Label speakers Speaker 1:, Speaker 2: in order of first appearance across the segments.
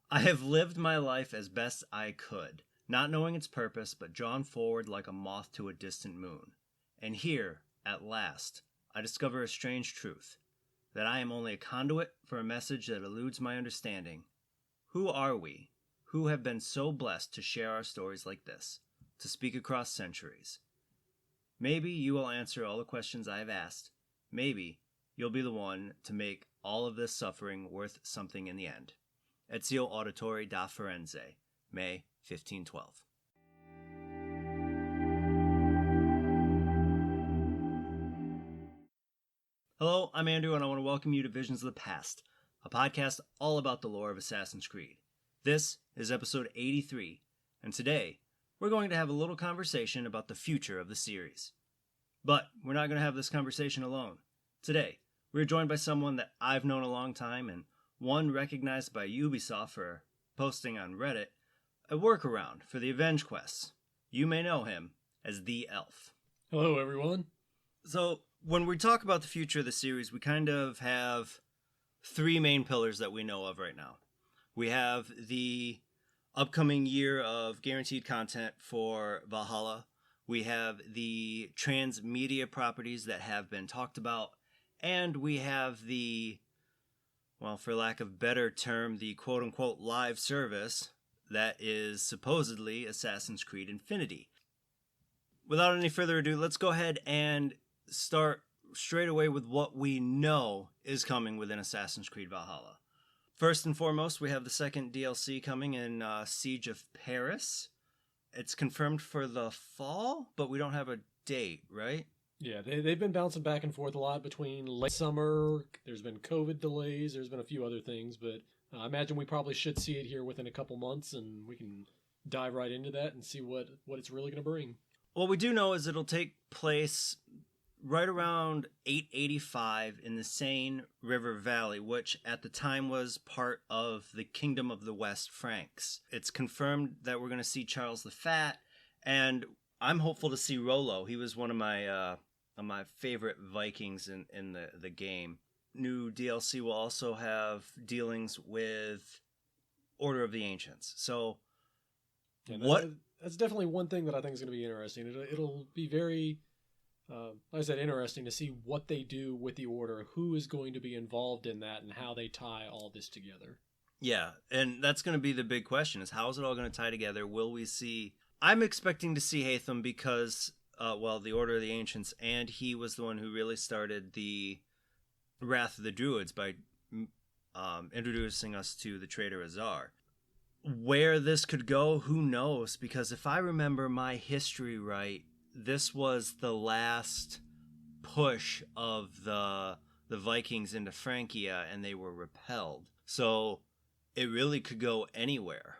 Speaker 1: I have lived my life as best I could, not knowing its purpose, but drawn forward like a moth to a distant moon. And here, at last, I discover a strange truth, that I am only a conduit for a message that eludes my understanding. Who are we, who have been so blessed to share our stories like this, to speak across centuries? Maybe you will answer all the questions I have asked. Maybe you'll be the one to make all of this suffering worth something in the end. Ezio Auditore da Firenze, May 1512. Hello, I'm Andrew, and I want to welcome you to Visions of the Past, a podcast all about the lore of Assassin's Creed. This is episode 83, and today we're going to have a little conversation about the future of the series. But we're not going to have this conversation alone. Today, we're joined by someone that I've known a long time, and one recognized by Ubisoft for posting on Reddit a workaround for the Avenge quests. You may know him as the Elf.
Speaker 2: Hello, everyone.
Speaker 1: So, when we talk about the future of the series, we kind of have three main pillars that we know of right now. We have the upcoming year of guaranteed content for Valhalla. We have the Transmedia properties that have been talked about. And we have the, well, for lack of a better term, the quote-unquote live service that is supposedly Assassin's Creed Infinity. Without any further ado, let's go ahead and start straight away with what we know is coming within Assassin's Creed Valhalla. First and foremost, we have the second DLC coming in Siege of Paris. It's confirmed for the fall, but we don't have a date, right?
Speaker 2: Yeah, they've been bouncing back and forth a lot between late summer. There's been COVID delays. There's been a few other things, but I imagine we probably should see it here within a couple months, and we can dive right into that and see what it's really going to bring.
Speaker 1: What we do know is it'll take place right around 885 in the Seine River Valley, which at the time was part of the Kingdom of the West Franks. It's confirmed that we're going to see Charles the Fat, and I'm hopeful to see Rollo. He was one of my favorite Vikings in the game. New DLC will also have dealings with Order of the Ancients. So,
Speaker 2: that's definitely one thing that I think is going to be interesting. It'll be very, like I said, interesting to see what they do with the Order, who is going to be involved in that, and how they tie all this together.
Speaker 1: Yeah, and that's going to be the big question: is how is it all going to tie together? Will we see? I'm expecting to see Hatham because, the Order of the Ancients, and he was the one who really started the Wrath of the Druids by introducing us to the traitor Azar. Where this could go, who knows? Because if I remember my history right, this was the last push of the Vikings into Francia, and they were repelled. So it really could go anywhere.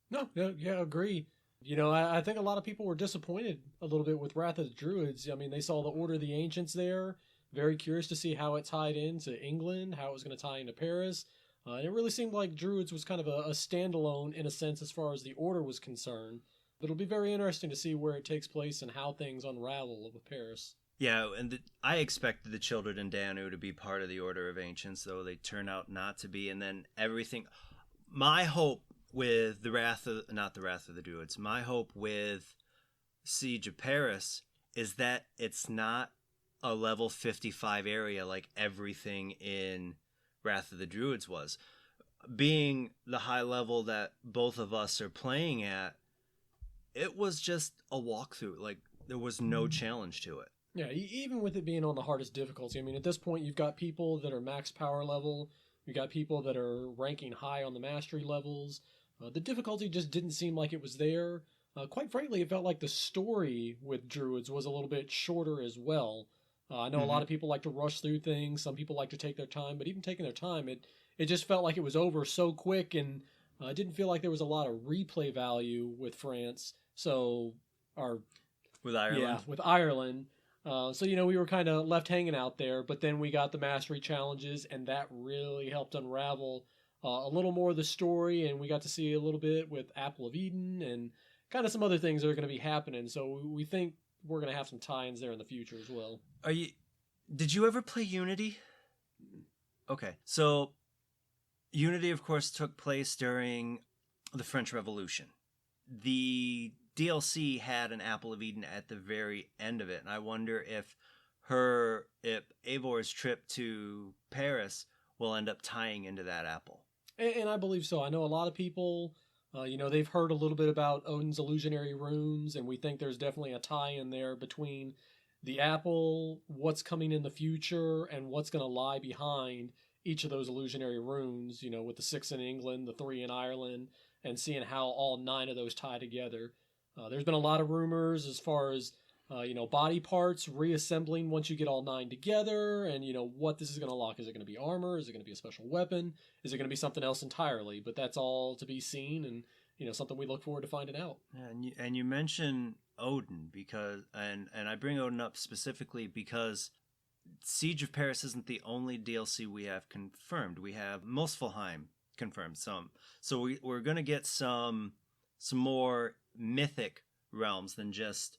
Speaker 2: No, yeah, agree. You know, I think a lot of people were disappointed a little bit with Wrath of the Druids. I mean, they saw the Order of the Ancients there. Very curious to see how it tied into England, how it was going to tie into Paris. And it really seemed like Druids was kind of a standalone in a sense as far as the Order was concerned. But it'll be very interesting to see where it takes place and how things unravel with Paris.
Speaker 1: Yeah, and I expected the Children in Danu to be part of the Order of Ancients, though they turn out not to be. And then everything... My hope with not the Wrath of the Druids, my hope with Siege of Paris is that it's not a level 55 area like everything in Wrath of the Druids was. Being the high level that both of us are playing at, it was just a walkthrough. Like, there was no challenge to it.
Speaker 2: Yeah, even with it being on the hardest difficulty. I mean, at this point, you've got people that are max power level. You've got people that are ranking high on the mastery levels. The difficulty just didn't seem like it was there. Quite frankly, it felt like the story with Druids was a little bit shorter as well. I know a lot of people like to rush through things. Some people like to take their time. But even taking their time, it just felt like it was over so quick. And it didn't feel like there was a lot of replay value with France.
Speaker 1: With Ireland?
Speaker 2: Yeah, with Ireland. So, we were kind of left hanging out there. But then we got the mastery challenges. And that really helped unravel a little more of the story, and we got to see a little bit with Apple of Eden and kind of some other things that are going to be happening. So we think we're going to have some tie-ins there in the future as well.
Speaker 1: Did you ever play Unity? Okay, so Unity, of course, took place during the French Revolution. The DLC had an Apple of Eden at the very end of it, and I wonder if Eivor's trip to Paris will end up tying into that apple.
Speaker 2: And I believe so. I know a lot of people, they've heard a little bit about Odin's illusionary runes, and we think there's definitely a tie in there between the apple, what's coming in the future, and what's going to lie behind each of those illusionary runes, with the 6 in England, the 3 in Ireland, and seeing how all 9 of those tie together. There's been a lot of rumors as far as, body parts reassembling once you get all 9 together, and, what this is going to lock. Is it going to be armor? Is it going to be a special weapon? Is it going to be something else entirely? But that's all to be seen, and, something we look forward to finding out.
Speaker 1: Yeah, and you mention Odin because, and I bring Odin up specifically because Siege of Paris isn't the only DLC we have confirmed. We have Muspelheim confirmed some. So we're going to get some more mythic realms than just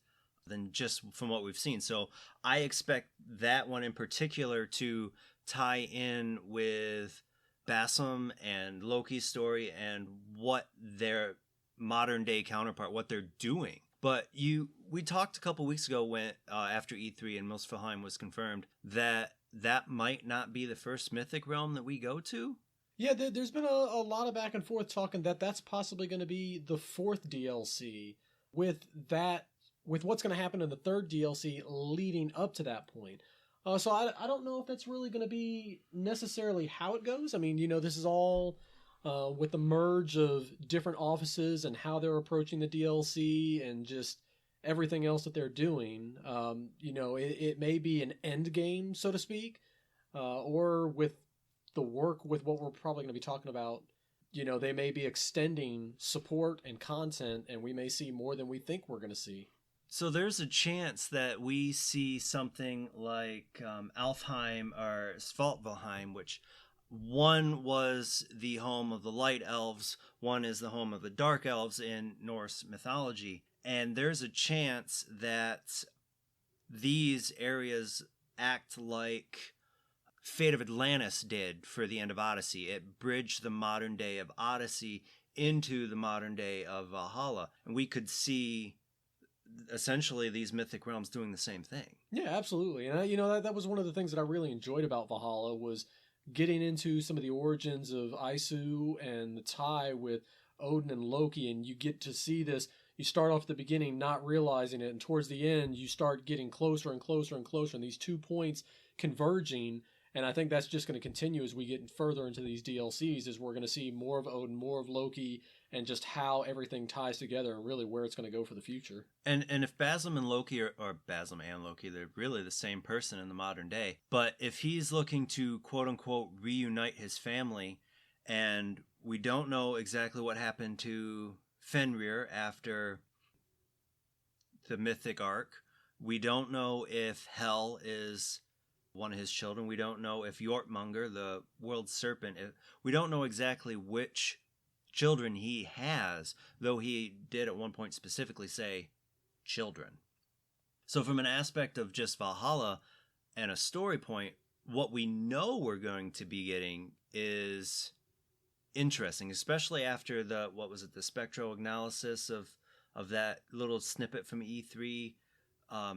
Speaker 1: from what we've seen. So I expect that one in particular to tie in with Basim and Loki's story and what their modern day counterpart, what they're doing. But we talked a couple weeks ago when after E3 and Muspelheim was confirmed that might not be the first mythic realm that we go to.
Speaker 2: Yeah, there's been a lot of back and forth talking that's possibly going to be the 4th DLC with what's going to happen in the 3rd DLC leading up to that point. So I don't know if that's really going to be necessarily how it goes. I mean, this is all with the merge of different offices and how they're approaching the DLC and just everything else that they're doing. It may be an end game, so to speak, or with the work with what we're probably going to be talking about, they may be extending support and content, and we may see more than we think we're going to see.
Speaker 1: So there's a chance that we see something like Alfheim or Svartalfheim, which one was the home of the Light Elves, one is the home of the Dark Elves in Norse mythology. And there's a chance that these areas act like Fate of Atlantis did for the end of Odyssey. It bridged the modern day of Odyssey into the modern day of Valhalla. And we could see essentially these mythic realms doing the same thing.
Speaker 2: Yeah, absolutely. And that was one of the things that I really enjoyed about Valhalla was getting into some of the origins of Isu and the tie with Odin and Loki, and you get to see this. You start off at the beginning not realizing it, and towards the end you start getting closer and closer and closer, and these 2 points converging. And I think that's just going to continue as we get further into these DLCs, is we're going to see more of Odin, more of Loki, and just how everything ties together and really where it's going to go for the future.
Speaker 1: And if Basim and Loki or Basim and Loki, they're really the same person in the modern day. But if he's looking to quote unquote reunite his family, and we don't know exactly what happened to Fenrir after the mythic arc, we don't know if Hel is one of his children. We don't know if Jortmungr, the world serpent, we don't know exactly which children he has, though he did at one point specifically say children. So from an aspect of just Valhalla and a story point, what we know we're going to be getting is interesting, especially after the spectral analysis of that little snippet from E3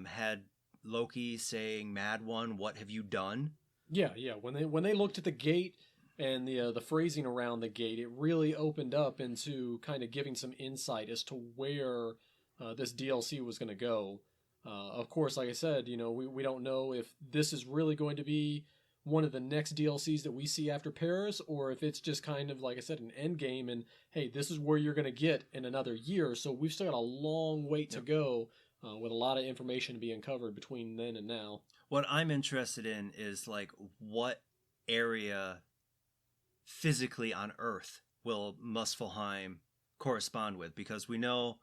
Speaker 1: had Loki saying, "Mad One, what have you done?"
Speaker 2: Yeah. When they looked at the gate and the phrasing around the gate, it really opened up into kind of giving some insight as to where this DLC was going to go. Of course, like I said, we don't know if this is really going to be one of the next DLCs that we see after Paris, or if it's just kind of, like I said, an end game, and hey, this is where you're going to get in another year. So we've still got a long wait to go. With a lot of information being covered between then and now.
Speaker 1: What I'm interested in is like what area physically on Earth will Muspelheim correspond with, because we know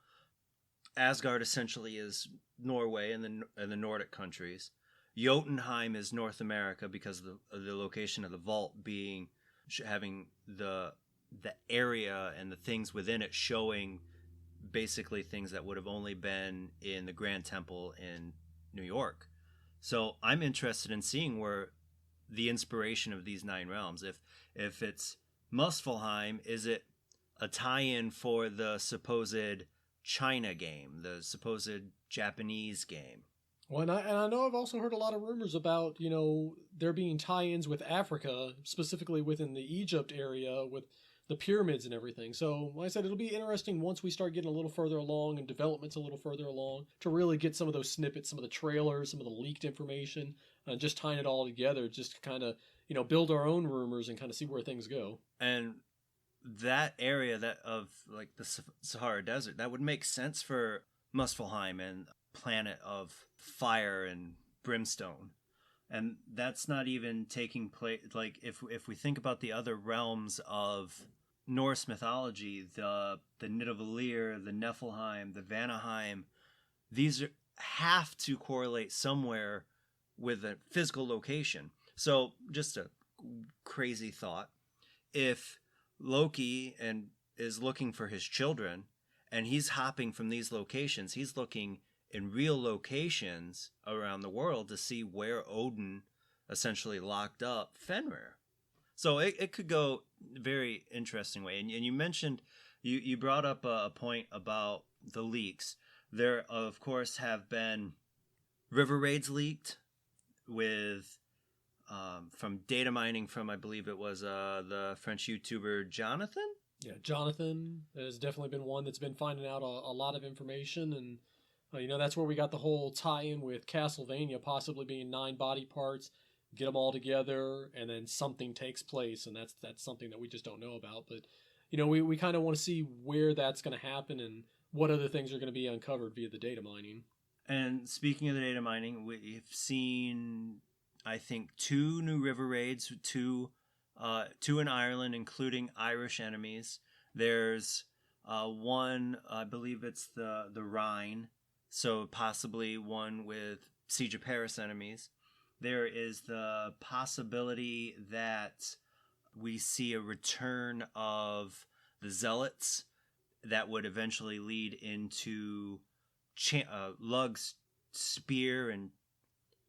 Speaker 1: Asgard essentially is Norway and the Nordic countries. Jotunheim is North America because of the location of the vault being having the area and the things within it showing basically things that would have only been in the Grand Temple in New York. So I'm interested in seeing where the inspiration of these 9 realms, if it's Muspelheim, is it a tie-in for the supposed China game, the supposed Japanese game?
Speaker 2: Well, and I know I've also heard a lot of rumors about, there being tie-ins with Africa, specifically within the Egypt area with the pyramids and everything. So, like I said, it'll be interesting once we start getting a little further along and development's a little further along to really get some of those snippets, some of the trailers, some of the leaked information, and just tying it all together, just to kind of, build our own rumors and kind of see where things go.
Speaker 1: And that area that of like the Sahara Desert, that would make sense for Muspelheim and planet of fire and brimstone. And that's not even taking place, like if we think about the other realms of Norse mythology, the Nidavellir, the Niflheim, the Vanaheim, have to correlate somewhere with a physical location. So just a crazy thought, if Loki is looking for his children and he's hopping from these locations, he's looking in real locations around the world to see where Odin essentially locked up Fenrir. So it could go very interesting way. And you mentioned, you brought up a point about the leaks. There, of course, have been river raids leaked with from data mining from, I believe it was the French YouTuber Jonathan.
Speaker 2: Yeah, Jonathan has definitely been one that's been finding out a lot of information, and that's where we got the whole tie-in with Castlevania possibly being 9 body parts, get them all together, and then something takes place, and that's something that we just don't know about. But we kind of want to see where that's going to happen and what other things are going to be uncovered via the data mining.
Speaker 1: And speaking of the data mining, we've seen, I think, 2 new river raids, two in Ireland, including Irish enemies. There's one, I believe it's the Rhine, so possibly one with Siege of Paris enemies. There is the possibility that we see a return of the Zealots that would eventually lead into Lug's spear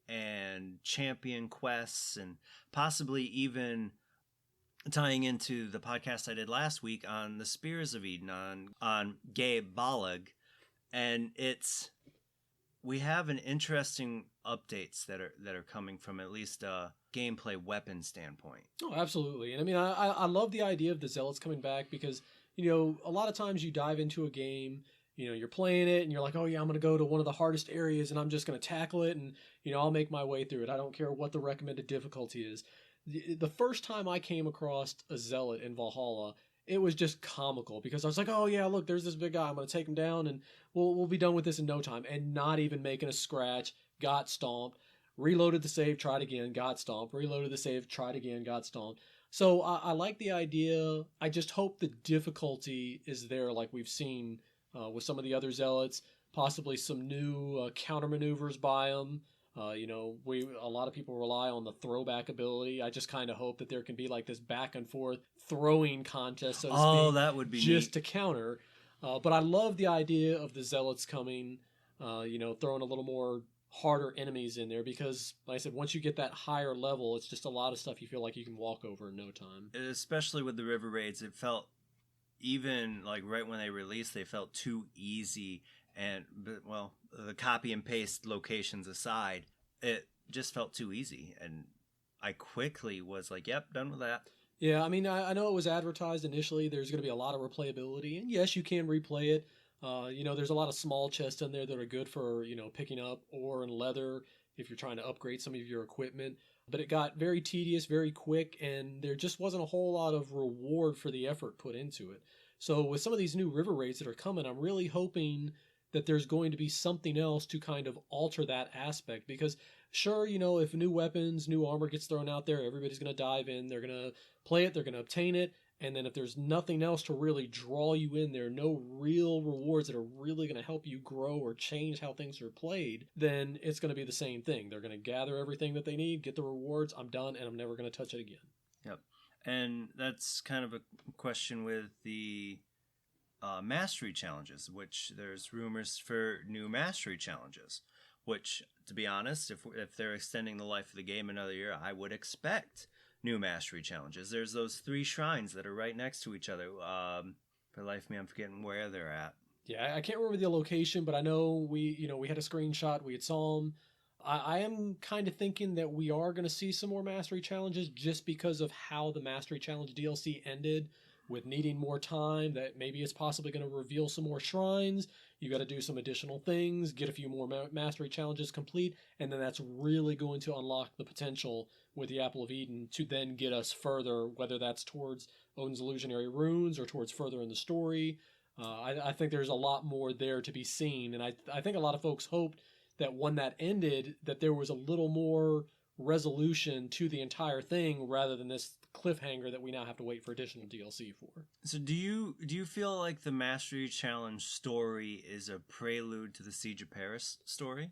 Speaker 1: and champion quests, and possibly even tying into the podcast I did last week on the Spears of Eden on Gabe Balag. And we have an interesting updates that are coming from at least a gameplay weapon standpoint.
Speaker 2: Oh, absolutely. And I mean, I love the idea of the Zealots coming back because, a lot of times you dive into a game, you're playing it and you're like, oh yeah, I'm going to go to one of the hardest areas and I'm just going to tackle it and, I'll make my way through it. I don't care what the recommended difficulty is. The first time I came across a Zealot in Valhalla, it was just comical because I was like, oh yeah, look, there's this big guy. I'm going to take him down and we'll be done with this in no time. And not even making a scratch, got stomped, reloaded the save, tried again, got stomped, reloaded the save, tried again, got stomped. So I like the idea. I just hope the difficulty is there like we've seen with some of the other Zealots, possibly some new counter maneuvers by them. A lot of people rely on the throwback ability. I just kind of hope that there can be like this back and forth throwing contest, so to speak.
Speaker 1: Oh, that would be
Speaker 2: just
Speaker 1: neat.
Speaker 2: To counter. But I love the idea of the Zealots coming, throwing a little more harder enemies in there because, like I said, once you get that higher level, it's just a lot of stuff you feel like you can walk over in no time.
Speaker 1: Especially with the river raids, it felt, even like right when they released, they felt too easy. Well, the copy and paste locations aside, it just felt too easy. And I quickly was like, yep, done with that.
Speaker 2: Yeah, I mean, I know it was advertised initially. There's going to be a lot of replayability. And yes, you can replay it. There's a lot of small chests in there that are good for, picking up ore and leather if you're trying to upgrade some of your equipment. But it got very tedious, very quick, and there just wasn't a whole lot of reward for the effort put into it. So with some of these new river raids that are coming, I'm really hoping that there's going to be something else to kind of alter that aspect. Because sure, if new weapons, new armor gets thrown out there, everybody's going to dive in, they're going to play it, they're going to obtain it, and then if there's nothing else to really draw you in there, no real rewards that are really going to help you grow or change how things are played, then it's going to be the same thing. They're going to gather everything that they need, get the rewards, I'm done, and I'm never going to touch it again.
Speaker 1: Yep. And that's kind of a question with the mastery challenges, which there's rumors for new mastery challenges, which, to be honest, if they're extending the life of the game another year, I would expect new mastery challenges. There's those 3 shrines that are right next to each other. For the life of me, I'm forgetting where they're at.
Speaker 2: Yeah, I can't remember the location, but I know we had a screenshot. We had saw them. I am kind of thinking that we are going to see some more mastery challenges just because of how the mastery challenge DLC ended, with needing more time. That maybe it's possibly going to reveal some more shrines. You got to do some additional things, get a few more mastery challenges complete, and then that's really going to unlock the potential with the Apple of Eden to then get us further, whether that's towards Odin's illusionary runes or towards further in the story. I think there's a lot more there to be seen, and I think a lot of folks hoped that when that ended, that there was a little more resolution to the entire thing rather than this cliffhanger that we now have to wait for additional DLC for.
Speaker 1: So do you feel like the Mastery Challenge story is a prelude to the Siege of Paris story?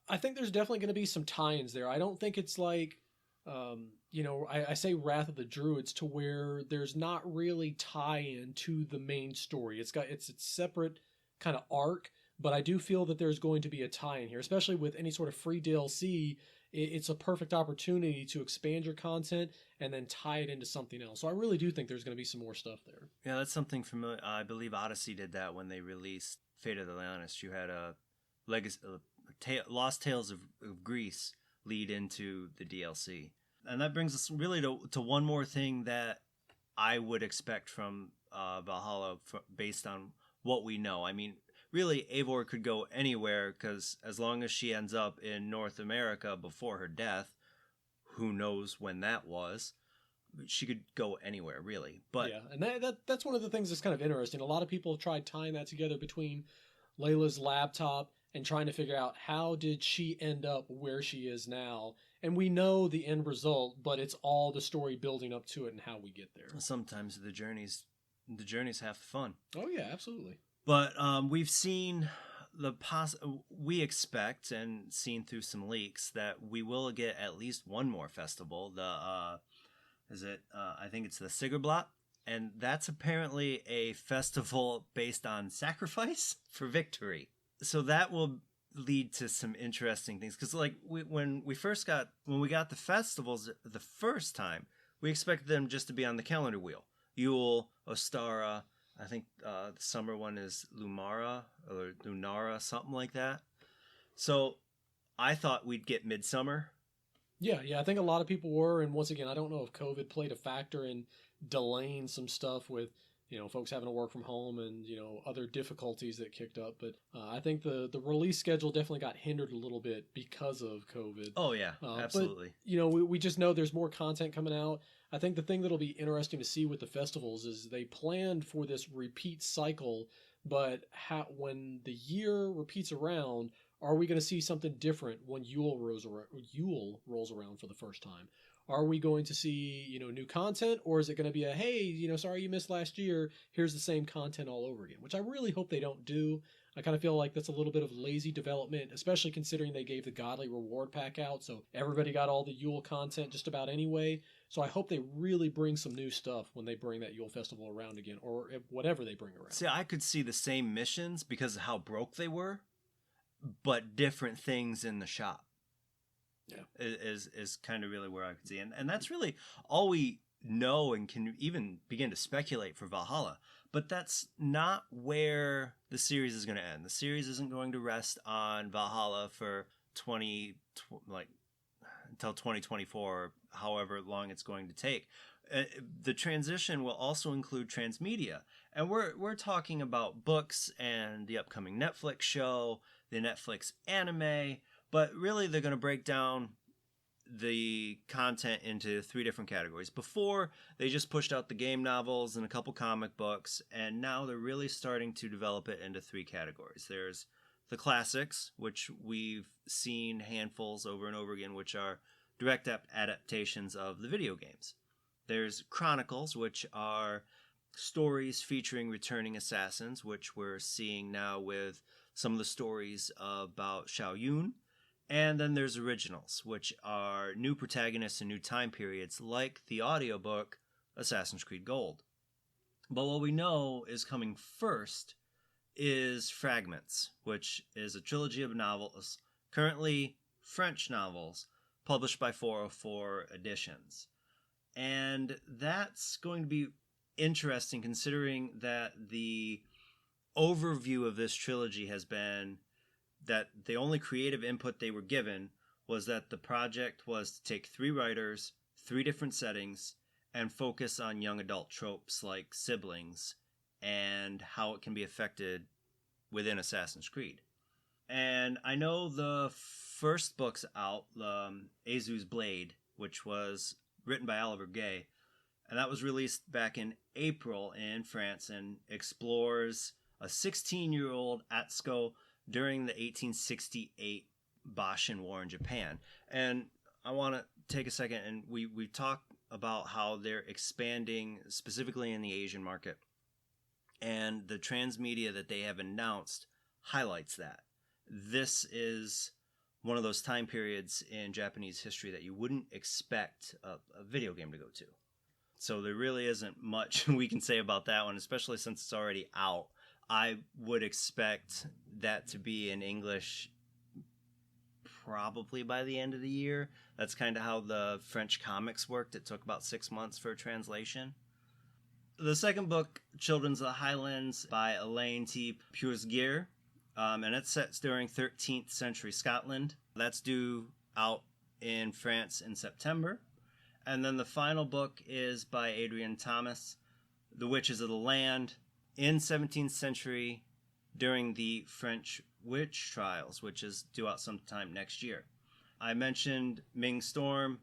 Speaker 2: I think there's definitely going to be some tie-ins there. I don't think it's like, I say Wrath of the Druids to where there's not really tie-in to the main story. It's its separate kind of arc, but I do feel that there's going to be a tie-in here, especially with any sort of free DLC. It's a perfect opportunity to expand your content and then tie it into something else. So I really do think there's going to be some more stuff there.
Speaker 1: Yeah, that's something familiar. I believe Odyssey did that when they released Fate of the Leonist. You had a legacy, Lost Tales of Greece lead into the DLC. And that brings us really to one more thing that I would expect from Valhalla based on what we know. I mean, really, Eivor could go anywhere because as long as she ends up in North America before her death, who knows when that was, she could go anywhere, really. But
Speaker 2: yeah, and that's one of the things that's kind of interesting. A lot of people have tried tying that together between Layla's laptop and trying to figure out how did she end up where she is now. And we know the end result, but it's all the story building up to it and how we get there.
Speaker 1: Sometimes the journey's half the fun.
Speaker 2: Oh yeah, absolutely.
Speaker 1: But we've seen we expect and seen through some leaks that we will get at least one more festival. I think it's the Sigerblatt, and that's apparently a festival based on sacrifice for victory. So that will lead to some interesting things because, like, when we got the festivals the first time, we expected them just to be on the calendar wheel. Yule, Ostara. I think the summer one is Lumara or Lunara, something like that. So I thought we'd get Midsummer.
Speaker 2: Yeah, I think a lot of people were, and once again, I don't know if COVID played a factor in delaying some stuff with, folks having to work from home and, other difficulties that kicked up. But I think the release schedule definitely got hindered a little bit because of COVID.
Speaker 1: Oh, yeah, absolutely.
Speaker 2: But, we just know there's more content coming out. I think the thing that'll be interesting to see with the festivals is they planned for this repeat cycle, but when the year repeats around, are we going to see something different when Yule rolls around for the first time? Are we going to see, new content, or is it going to be hey, sorry you missed last year, here's the same content all over again, which I really hope they don't do. I kind of feel like that's a little bit of lazy development, especially considering they gave the Godly Reward Pack out, so everybody got all the Yule content just about anyway. So I hope they really bring some new stuff when they bring that Yule Festival around again, or whatever they bring around.
Speaker 1: See, I could see the same missions because of how broke they were, but different things in the shop. Yeah, is kind of really where I could see, and that's really all we know and can even begin to speculate for Valhalla. But that's not where the series is going to end. The series isn't going to rest on Valhalla for until 2024, however long it's going to take. The transition will also include Transmedia, and we're talking about books and the upcoming Netflix show, the Netflix anime. But really, they're going to break down the content into 3 different categories. Before, they just pushed out the game novels and a couple comic books, and now they're really starting to develop it into 3 categories. There's the classics, which we've seen handfuls over and over again, which are direct adaptations of the video games. There's chronicles, which are stories featuring returning assassins, which we're seeing now with some of the stories about Xiao Yun. And then there's originals, which are new protagonists and new time periods, like the audiobook Assassin's Creed Gold. But what we know is coming first is Fragments, which is a trilogy of novels, currently French novels, published by 404 Editions. And that's going to be interesting considering that the overview of this trilogy has been that the only creative input they were given was that the project was to take 3 writers, 3 different settings, and focus on young adult tropes like siblings and how it can be affected within Assassin's Creed. And I know the first book's out, Azu's Blade, which was written by Oliver Gay, and that was released back in April in France and explores a 16-year-old Atsuko during the 1868 Boshin War in Japan. And I want to take a second, and we talked about how they're expanding specifically in the Asian market. And the Transmedia that they have announced highlights that. This is one of those time periods in Japanese history that you wouldn't expect a video game to go to. So there really isn't much we can say about that one, especially since it's already out. I would expect that to be in English probably by the end of the year. That's kind of how the French comics worked. It took about 6 months for a translation. The second book, Children's of the Highlands by Elaine T. Pursgear, and it sets during 13th century Scotland. That's due out in France in September. And then the final book is by Adrian Thomas, The Witches of the Land, in 17th century during the French witch trials, which is due out sometime next year. I mentioned Ming Storm,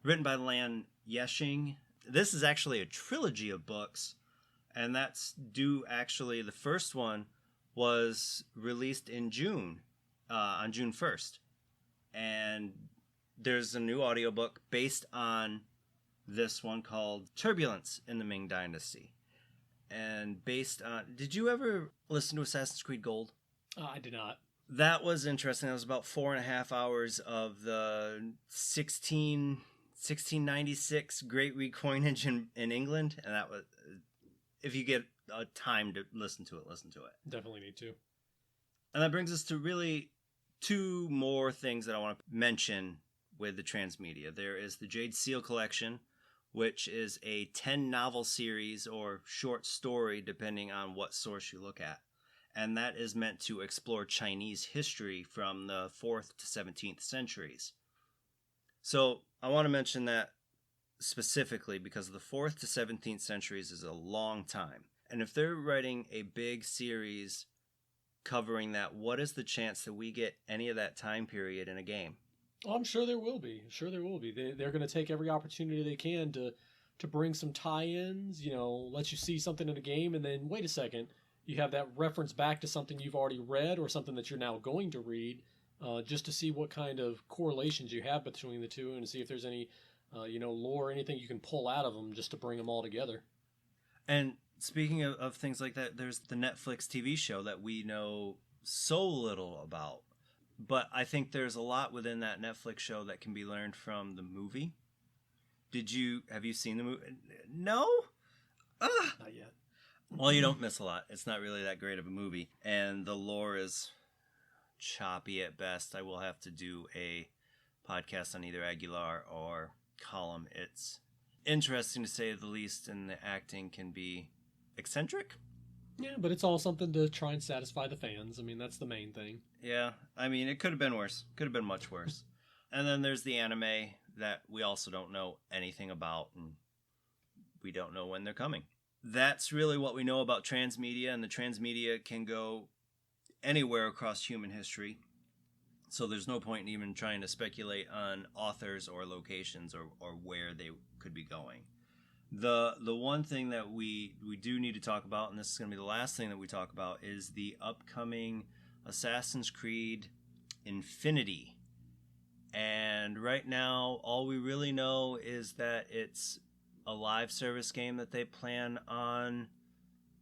Speaker 1: written by Lan Yeshing. This is actually a trilogy of books, and that's due actually, the first one was released in June, on June 1st. And there's a new audiobook based on this one called Turbulence in the Ming Dynasty. And based on... Did you ever listen to Assassin's Creed Gold?
Speaker 2: I did not.
Speaker 1: That was interesting. That was about 4.5 hours of the 1696 Great Recoinage in England. And that was... If you get a time to listen to it, listen to it.
Speaker 2: Definitely need to.
Speaker 1: And that brings us to really 2 more things that I want to mention with the Transmedia. There is the Jade Seal Collection, which is a 10-novel series or short story, depending on what source you look at. And that is meant to explore Chinese history from the 4th to 17th centuries. So I want to mention that specifically because the 4th to 17th centuries is a long time. And if they're writing a big series covering that, what is the chance that we get any of that time period in a game?
Speaker 2: Oh, I'm sure there will be. They're going to take every opportunity they can to bring some tie-ins, let you see something in a game, and then, wait a second, you have that reference back to something you've already read or something that you're now going to read, just to see what kind of correlations you have between the two and to see if there's any, lore or anything you can pull out of them just to bring them all together.
Speaker 1: And speaking of things like that, there's the Netflix TV show that we know so little about. But I think there's a lot within that Netflix show that can be learned from the movie. Have you seen the movie? No?
Speaker 2: Not yet.
Speaker 1: Well, you don't miss a lot. It's not really that great of a movie. And the lore is choppy at best. I will have to do a podcast on either Aguilar or Column. It's interesting to say the least, and the acting can be eccentric.
Speaker 2: Yeah, but it's all something to try and satisfy the fans. I mean, that's the main thing.
Speaker 1: Yeah, I mean, it could have been worse. Could have been much worse. And then there's the anime that we also don't know anything about, and we don't know when they're coming. That's really what we know about Transmedia, and the Transmedia can go anywhere across human history. So there's no point in even trying to speculate on authors or locations or where they could be going. The one thing that we do need to talk about, and this is going to be the last thing that we talk about, is the upcoming Assassin's Creed Infinity. And right now, all we really know is that it's a live service game that they plan on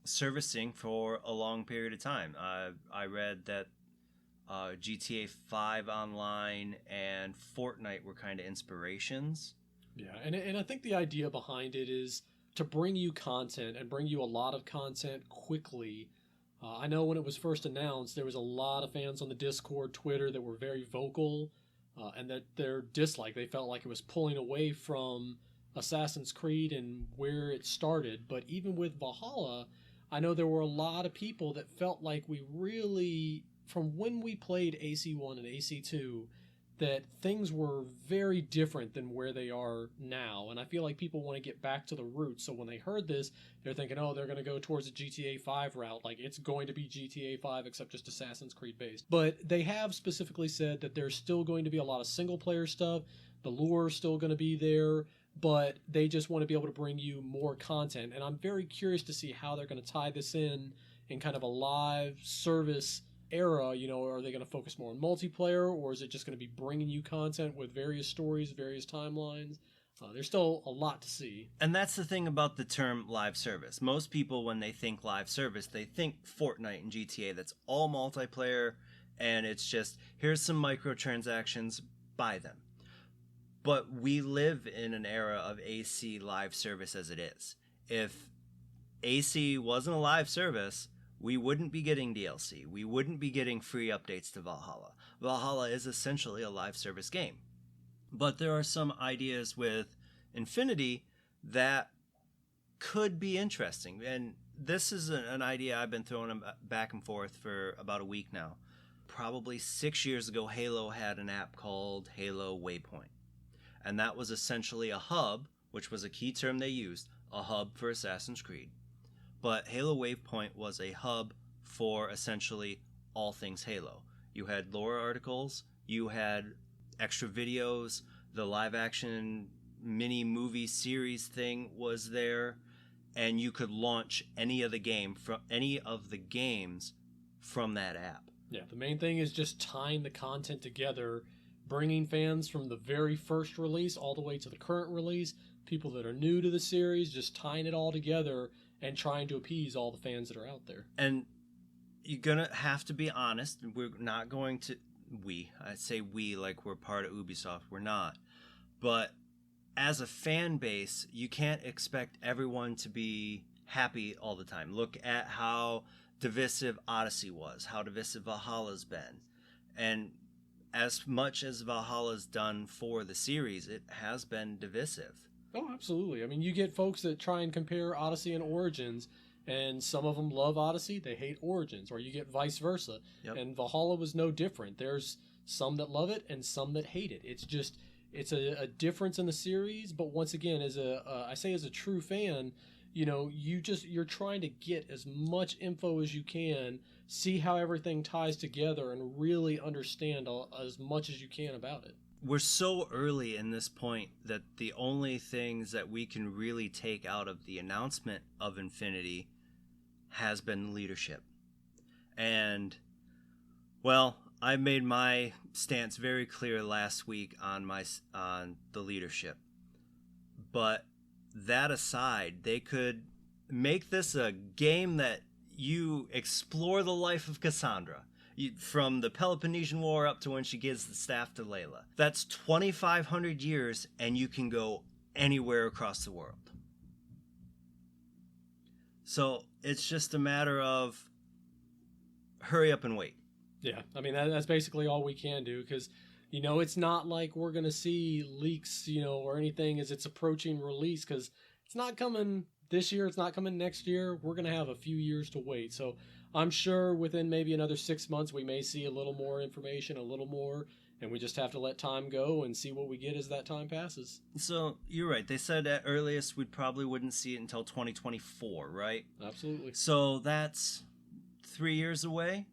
Speaker 1: servicing for a long period of time. I read that GTA 5 Online and Fortnite were kind of inspirations.
Speaker 2: Yeah, and I think the idea behind it is to bring you content and bring you a lot of content quickly. I know when it was first announced, there was a lot of fans on the Discord, Twitter that were very vocal, and that their dislike, they felt like it was pulling away from Assassin's Creed and where it started. But even with Valhalla, I know there were a lot of people that felt like we really, from when we played AC1 and AC2, that things were very different than where they are now. And I feel like people want to get back to the roots. So when they heard this, they're thinking, oh, they're going to go towards a GTA 5 route. Like, it's going to be GTA 5 except just Assassin's Creed based. But they have specifically said that there's still going to be a lot of single player stuff. The lore is still going to be there, but they just want to be able to bring you more content. And I'm very curious to see how they're going to tie this in kind of a live service era. You know, are they going to focus more on multiplayer, or is it just going to be bringing you content with various stories, various timelines? There's still a lot to see.
Speaker 1: And that's the thing about the term live service. Most people, when they think live service, they think Fortnite and GTA. That's all multiplayer, and it's just, here's some microtransactions, buy them. But we live in an era of AC live service as it is. If AC wasn't a live service, we wouldn't be getting DLC. We wouldn't be getting free updates to Valhalla. Valhalla is essentially a live service game. But there are some ideas with Infinity that could be interesting. And this is an idea I've been throwing back and forth for about a week now. Probably 6 years ago, Halo had an app called Halo Waypoint. And that was essentially a hub, which was a key term they used, a hub for Assassin's Creed. But Halo Waypoint was a hub for essentially all things Halo. You had lore articles, you had extra videos, the live action mini movie series thing was there, and you could launch any of the games from that app.
Speaker 2: Yeah, the main thing is just tying the content together, bringing fans from the very first release all the way to the current release, people that are new to the series, just tying it all together and trying to appease all the fans that are out there.
Speaker 1: And you're going to have to be honest. We're not going to... I say we like we're part of Ubisoft. We're not. But as a fan base, you can't expect everyone to be happy all the time. Look at how divisive Odyssey was, how divisive Valhalla's been. And as much as Valhalla's done for the series, it has been divisive.
Speaker 2: Oh, absolutely. I mean, you get folks that try and compare Odyssey and Origins, and some of them love Odyssey, they hate Origins, or you get vice versa.
Speaker 1: Yep.
Speaker 2: And Valhalla was no different. There's some that love it and some that hate it. It's a difference in the series, but once again, as a true fan, you know, you're trying to get as much info as you can, see how everything ties together, and really understand as much as you can about it.
Speaker 1: We're so early in this point that the only things that we can really take out of the announcement of Infinity has been leadership. And, well, I made my stance very clear last week on the leadership. But that aside, they could make this a game that you explore the life of Cassandra. From the Peloponnesian War up to when she gives the staff to Layla. That's 2,500 years, and you can go anywhere across the world. So it's just a matter of hurry up and wait.
Speaker 2: Yeah, I mean, that's basically all we can do, because, you know, it's not like we're going to see leaks, you know, or anything as it's approaching release, because it's not coming this year, it's not coming next year. We're going to have a few years to wait. So I'm sure within maybe another 6 months, we may see a little more information, a little more, and we just have to let time go and see what we get as that time passes.
Speaker 1: So you're right. They said at earliest we probably wouldn't see it until 2024, right?
Speaker 2: Absolutely.
Speaker 1: So that's 3 years away.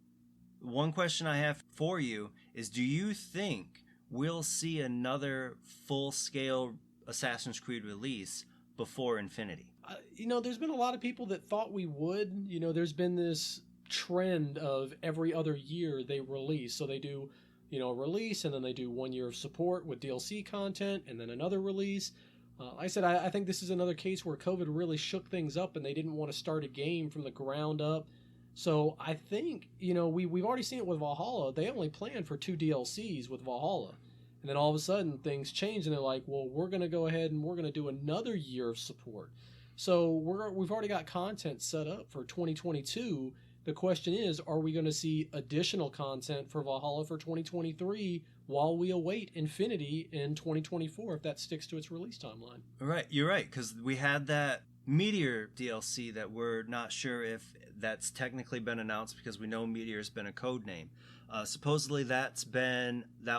Speaker 1: One question I have for you is, do you think we'll see another full-scale Assassin's Creed release before Infinity?
Speaker 2: You know, there's been a lot of people that thought we would. You know, there's been this trend of every other year they release. So they do, you know, a release, and then they do 1 year of support with DLC content, and then another release. Like I said, I think this is another case where COVID really shook things up, and they didn't want to start a game from the ground up. So I think, you know, we've already seen it with Valhalla. They only planned for 2 DLCs with Valhalla. And then all of a sudden things change, and they're like, well, we're going to go ahead and we're going to do another year of support. So we've already got content set up for 2022 The question is, are we going to see additional content for Valhalla for 2023 while we await Infinity in 2024 if that sticks to its release timeline?
Speaker 1: Right, you're right, because we had that Meteor DLC that we're not sure if that's technically been announced because we know Meteor's been a code name. Supposedly that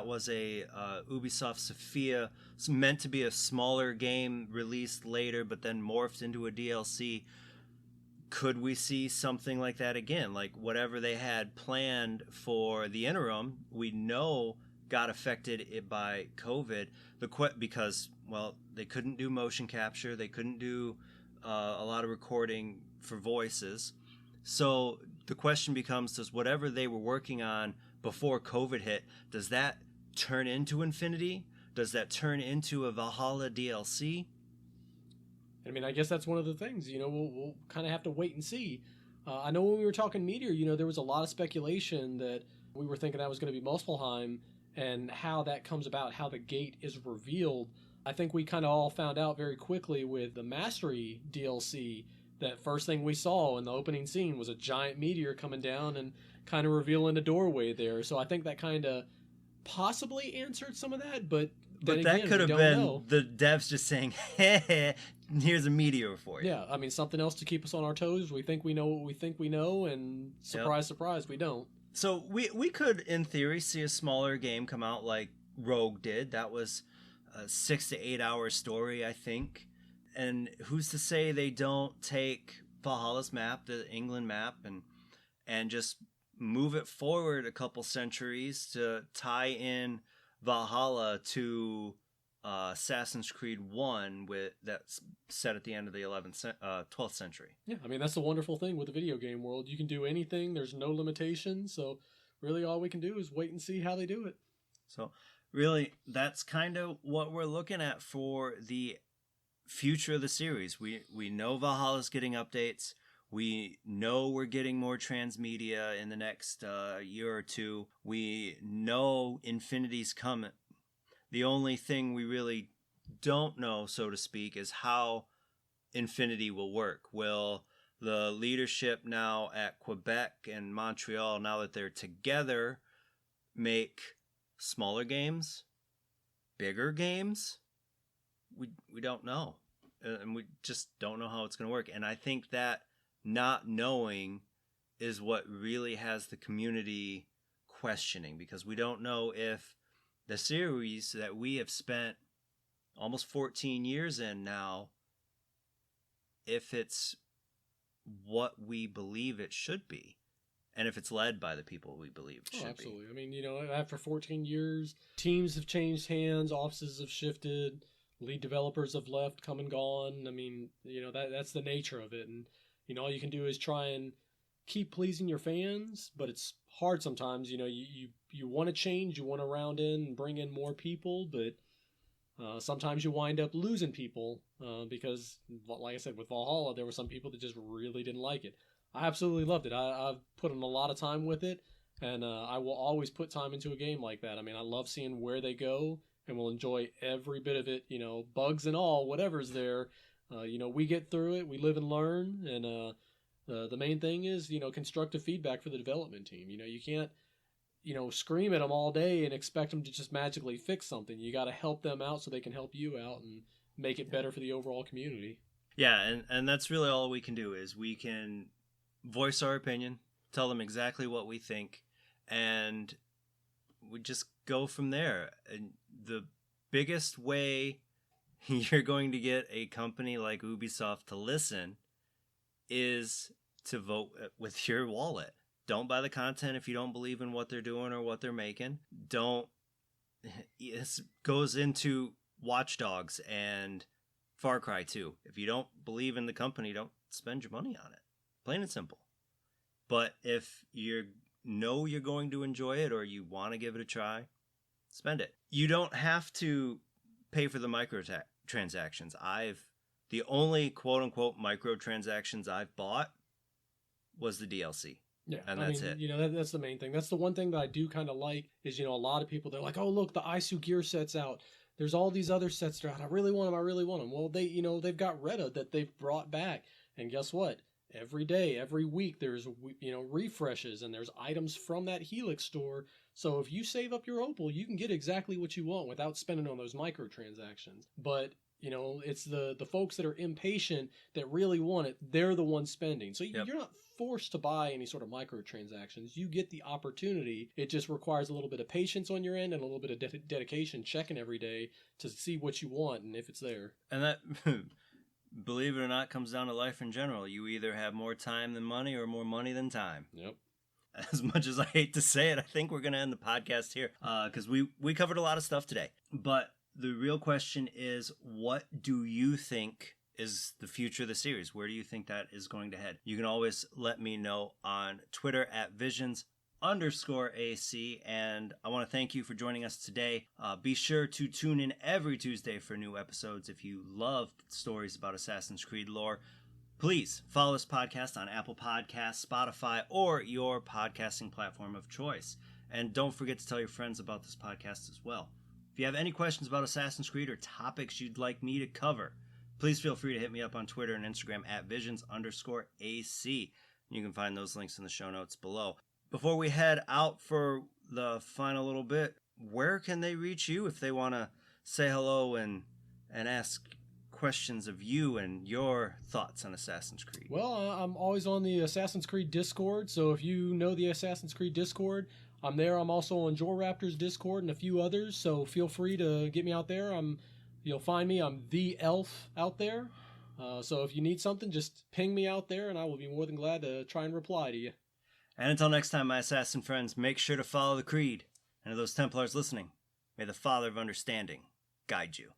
Speaker 1: was a Ubisoft Sophia, it's meant to be a smaller game released later but then morphed into a DLC. Could we see something like that again? Like whatever they had planned for the interim, we know got affected by COVID. Because, well, they couldn't do motion capture, they couldn't do a lot of recording for voices. So the question becomes, does whatever they were working on before COVID hit, does that turn into Infinity? Does that turn into a Valhalla DLC?
Speaker 2: I mean, I guess that's one of the things, we'll kind of have to wait and see. I know when we were talking Meteor, there was a lot of speculation that we were thinking that was going to be Muspelheim and how that comes about, how the gate is revealed. I think we kind of all found out very quickly with the Mastery DLC that first thing we saw in the opening scene was a giant meteor coming down and kind of revealing a doorway there. So I think that kind of possibly answered some of that, but
Speaker 1: that could have been the devs just saying, hey, here's a meteor for you.
Speaker 2: Yeah, I mean, something else to keep us on our toes. We think we know what we think we know, and surprise, surprise, we don't.
Speaker 1: So we could, in theory, see a smaller game come out like Rogue did. That was a 6 to 8 hour story, I think. And who's to say they don't take Valhalla's map, the England map, and just move it forward a couple centuries to tie in Valhalla to Assassin's Creed 1 that's set at the end of the 12th century.
Speaker 2: Yeah, I mean, that's the wonderful thing with the video game world. You can do anything. There's no limitations. So really all we can do is wait and see how they do it.
Speaker 1: So really, that's kind of what we're looking at for the future of the series. We know Valhalla's getting updates. We know we're getting more Transmedia in the next year or two. We know Infinity's coming. The only thing we really don't know, so to speak, is how Infinity will work. Will the leadership now at Quebec and Montreal, now that they're together, make smaller games? Bigger games? We don't know. And we just don't know how it's going to work. And I think that not knowing is what really has the community questioning, because we don't know if the series that we have spent almost 14 years in now, if it's what we believe it should be, and if it's led by the people we believe it should
Speaker 2: absolutely. Be. I mean, after 14 years, teams have changed hands, offices have shifted, lead developers have left, come and gone. I mean, that's the nature of it. And, all you can do is try and keep pleasing your fans, but it's hard sometimes. You want to change, you want to round in and bring in more people, but sometimes you wind up losing people because, like I said, with Valhalla, there were some people that just really didn't like it. I absolutely loved it. I've put in a lot of time with it, and I will always put time into a game like that. I mean, I love seeing where they go, and we'll enjoy every bit of it, bugs and all, whatever's there. We get through it, we live and learn, and the main thing is, constructive feedback for the development team. You can't, scream at them all day and expect them to just magically fix something. You got to help them out so they can help you out and make it better for the overall community.
Speaker 1: Yeah, and that's really all we can do is we can voice our opinion, tell them exactly what we think, and we just go from there. And the biggest way you're going to get a company like Ubisoft to listen is to vote with your wallet. Don't buy the content if you don't believe in what they're doing or what they're making. It goes into Watch Dogs and Far Cry 2. If you don't believe in the company, don't spend your money on it. Plain and simple. But if you're going to enjoy it or you want to give it a try, spend it. You don't have to pay for the microtransactions. The only quote-unquote microtransactions I've bought was the DLC.
Speaker 2: Yeah,
Speaker 1: and that's it.
Speaker 2: That's the main thing. That's the one thing that I do kind of like is, a lot of people, they're like, oh, look, the ISU gear set's out. There's all these other sets that are out. I really want them. Well, they've got Retta that they've brought back. And guess what? every day, every week, there's refreshes and there's items from that Helix store. So if you save up your opal, you can get exactly what you want without spending on those microtransactions. But it's the folks that are impatient that really want it. They're the ones spending. So
Speaker 1: Yep.
Speaker 2: you're not forced to buy any sort of microtransactions. You get the opportunity. It just requires a little bit of patience on your end and a little bit of dedication, checking every day to see what you want and if it's there.
Speaker 1: And that, believe it or not, comes down to life in general. You either have more time than money or more money than time.
Speaker 2: Yep.
Speaker 1: As much as I hate to say it, I think we're going to end the podcast here because we covered a lot of stuff today. But the real question is, what do you think is the future of the series? Where do you think that is going to head? You can always let me know on Twitter at visions_AC. And I want to thank you for joining us today. Be sure to tune in every Tuesday for new episodes. If you love stories about Assassin's Creed lore, please follow this podcast on Apple Podcasts, Spotify, or your podcasting platform of choice. And don't forget to tell your friends about this podcast as well. If you have any questions about Assassin's Creed or topics you'd like me to cover, please feel free to hit me up on Twitter and Instagram at visions_AC. You can find those links in the show notes below. Before we head out for the final little bit, where can they reach you if they want to say hello and ask questions of you and your thoughts on Assassin's Creed?
Speaker 2: Well, I'm always on the Assassin's Creed Discord, so if you know the Assassin's Creed Discord, I'm there. I'm also on Jor Raptor's Discord and a few others, so feel free to get me out there. You'll find me. I'm the elf out there. So if you need something, just ping me out there, and I will be more than glad to try and reply to you.
Speaker 1: And until next time, my assassin friends, make sure to follow the creed. And to those Templars listening, may the Father of Understanding guide you.